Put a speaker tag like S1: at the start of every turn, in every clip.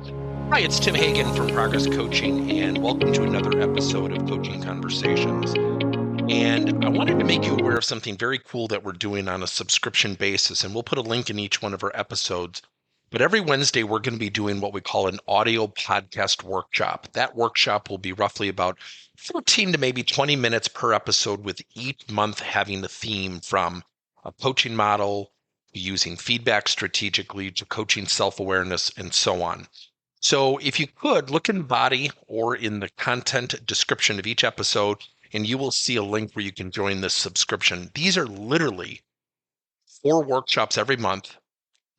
S1: Hi, it's Tim Hagen from Progress Coaching, and welcome to another episode of Coaching Conversations. And I wanted to make you aware of something very cool that we're doing on a subscription basis, and we'll put a link in each one of our episodes. But every Wednesday, we're going to be doing what we call an audio podcast workshop. That workshop will be roughly about 14 to maybe 20 minutes per episode, with each month having a theme from a coaching model, using feedback strategically, to coaching self-awareness, and so on. So if you could look in the body or in the content description of each episode, and you will see a link where you can join this subscription. These are literally 4 workshops every month,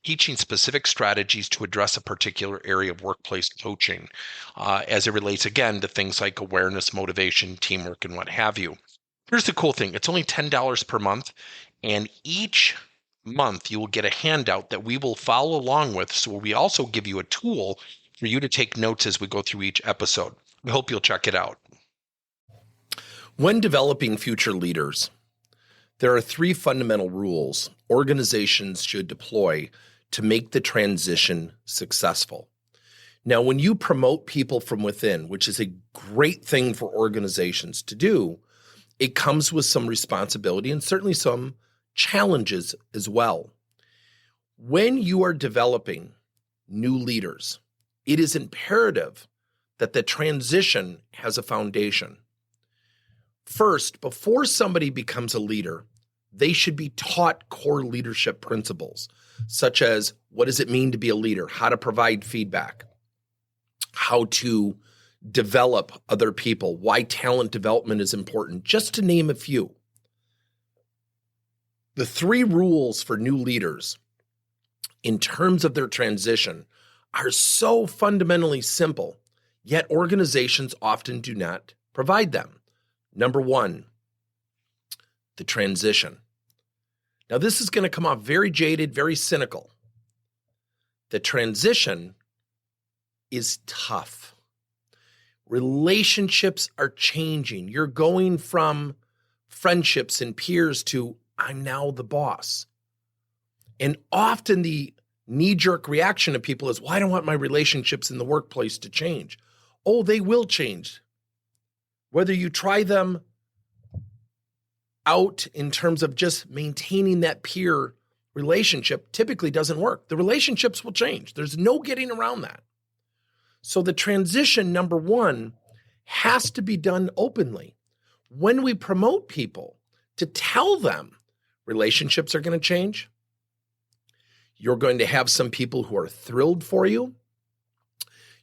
S1: teaching specific strategies to address a particular area of workplace coaching, as it relates, again, to things like awareness, motivation, teamwork, and what have you. Here's the cool thing. It's only $10 per month, and each month you will get a handout that we will follow along with. So we also give you a tool for you to take notes as we go through each episode. We hope you'll check it out.
S2: When developing future leaders, there are 3 fundamental rules organizations should deploy to make the transition successful. Now, when you promote people from within, which is a great thing for organizations to do, it comes with some responsibility and certainly some challenges as well. When you are developing new leaders, it is imperative that the transition has a foundation. First, before somebody becomes a leader, they should be taught core leadership principles, such as what does it mean to be a leader, how to provide feedback, how to develop other people, why talent development is important, just to name a few. The 3 rules for new leaders in terms of their transition are so fundamentally simple, yet organizations often do not provide them. Number 1, the transition. Now, this is going to come off very jaded, very cynical. The transition is tough. Relationships are changing. You're going from friendships and peers to I'm now the boss. And often the knee-jerk reaction of people is, well, I don't want my relationships in the workplace to change. Oh, they will change. Whether you try them out in terms of just maintaining that peer relationship typically doesn't work. The relationships will change. There's no getting around that. So the transition, number 1, has to be done openly. When we promote people, to tell them relationships are going to change, you're going to have some people who are thrilled for you.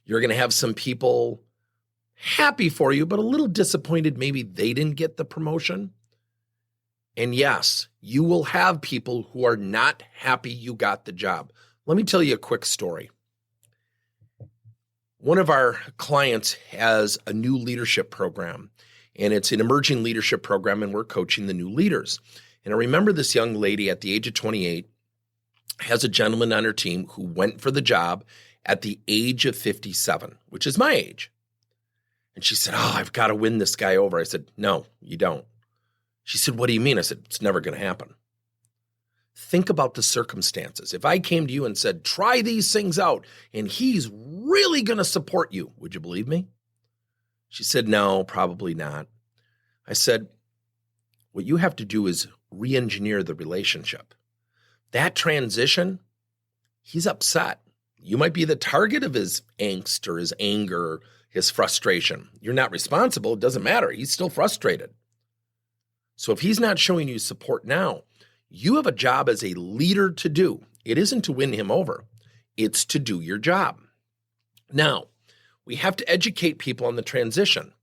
S2: You're going to have some people happy for you, but a little disappointed maybe they didn't get the promotion. And yes, you will have people who are not happy you got the job. Let me tell you a quick story. One of our clients has a new leadership program, and it's an emerging leadership program, and we're coaching the new leaders. And I remember this young lady at the age of 28 has a gentleman on her team who went for the job at the age of 57, which is my age. And she said, oh, I've got to win this guy over. I said, no, you don't. She said, what do you mean? I said, it's never going to happen. Think about the circumstances. If I came to you and said, try these things out, and he's really going to support you, would you believe me? She said, no, probably not. I said, what you have to do is re-engineer the relationship. That transition, he's upset. You might be the target of his angst or his anger, or his frustration. You're not responsible. It doesn't matter. He's still frustrated. So if he's not showing you support now, you have a job as a leader to do. It isn't to win him over. It's to do your job. Now, we have to educate people on the transition.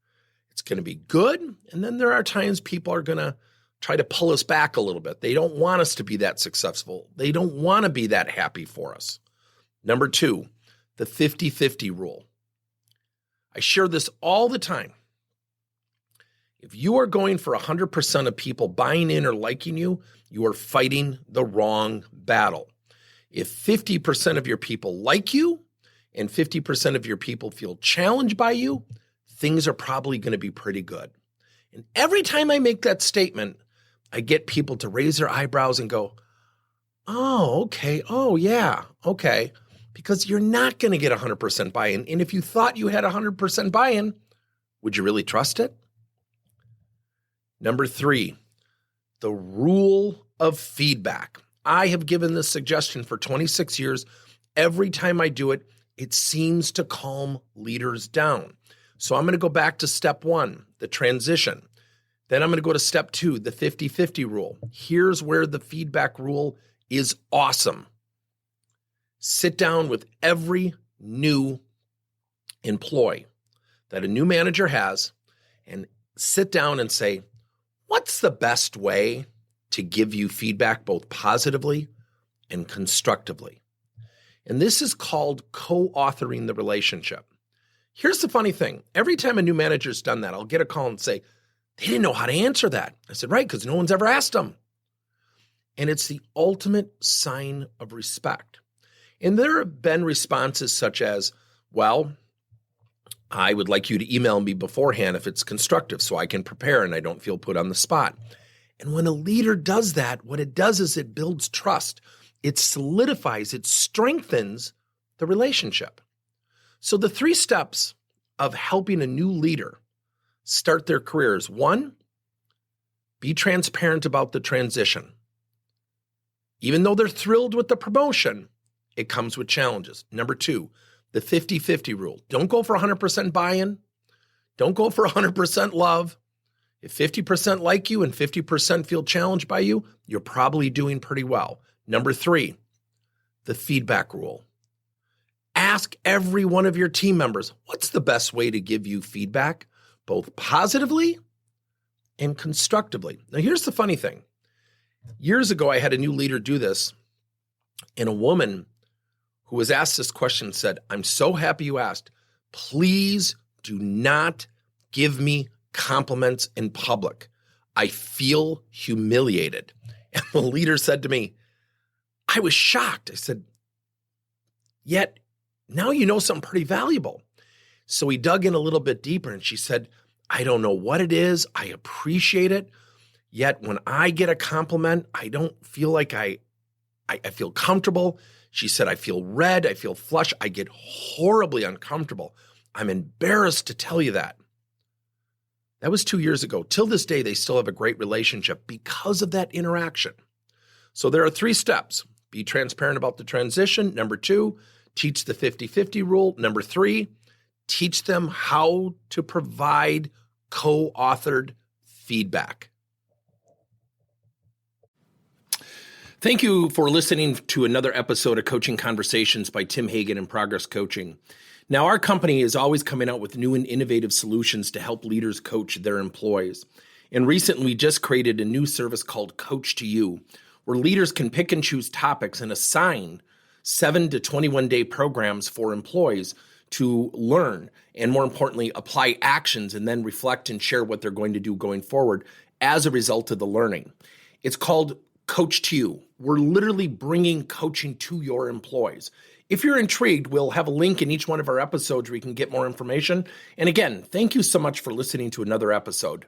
S2: It's going to be good, and then there are times people are going to try to pull us back a little bit. They don't want us to be that successful. They don't want to be that happy for us. Number 2, the 50-50 rule. I share this all the time. If you are going for 100% of people buying in or liking you, you are fighting the wrong battle. If 50% of your people like you and 50% of your people feel challenged by you, things are probably going to be pretty good. And every time I make that statement, I get people to raise their eyebrows and go, oh, okay. Oh, yeah. Okay. because you're not going to get 100% buy-in. And if you thought you had 100% buy-in, would you really trust it? Number 3, the rule of feedback. I have given this suggestion for 26 years. Every time I do it, it seems to calm leaders down. So I'm going to go back to step 1, the transition. Then I'm going to go to step 2, the 50-50 rule. Here's where the feedback rule is awesome. Sit down with every new employee that a new manager has and sit down and say, what's the best way to give you feedback both positively and constructively? And this is called co-authoring the relationship. Here's the funny thing. Every time a new manager's done that, I'll get a call and say, they didn't know how to answer that. I said, right, because no one's ever asked them. And it's the ultimate sign of respect. And there have been responses such as, well, I would like you to email me beforehand if it's constructive so I can prepare and I don't feel put on the spot. And when a leader does that, what it does is it builds trust. It solidifies, it strengthens the relationship. So the 3 steps of helping a new leader start their careers: 1, be transparent about the transition. Even though they're thrilled with the promotion, it comes with challenges. Number 2, the 50-50 rule. Don't go for 100% buy-in. Don't go for 100% love. If 50% like you and 50% feel challenged by you, you're probably doing pretty well. Number 3, the feedback rule. Ask every one of your team members, what's the best way to give you feedback, both positively and constructively? Now, here's the funny thing. Years ago, I had a new leader do this, and a woman who was asked this question said, I'm so happy you asked. Please do not give me compliments in public. I feel humiliated. And the leader said to me, I was shocked. I said, yet now you know something pretty valuable. So we dug in a little bit deeper and she said, I don't know what it is. I appreciate it. Yet when I get a compliment, I don't feel like I feel comfortable. She said, I feel red. I feel flush. I get horribly uncomfortable. I'm embarrassed to tell you that. That was 2 years ago. Till this day, they still have a great relationship because of that interaction. So there are 3 steps. Be transparent about the transition. Number 2, teach the 50-50 rule. Number 3, teach them how to provide co-authored feedback. Thank you for listening to another episode of Coaching Conversations by Tim Hagen and Progress Coaching. Now, our company is always coming out with new and innovative solutions to help leaders coach their employees. And recently, we just created a new service called Coach to You, where leaders can pick and choose topics and assign 7 to 21-day programs for employees to learn and, more importantly, apply actions and then reflect and share what they're going to do going forward as a result of the learning. It's called Coach to You. We're literally bringing coaching to your employees. If you're intrigued, we'll have a link in each one of our episodes where you can get more information. And again, thank you so much for listening to another episode.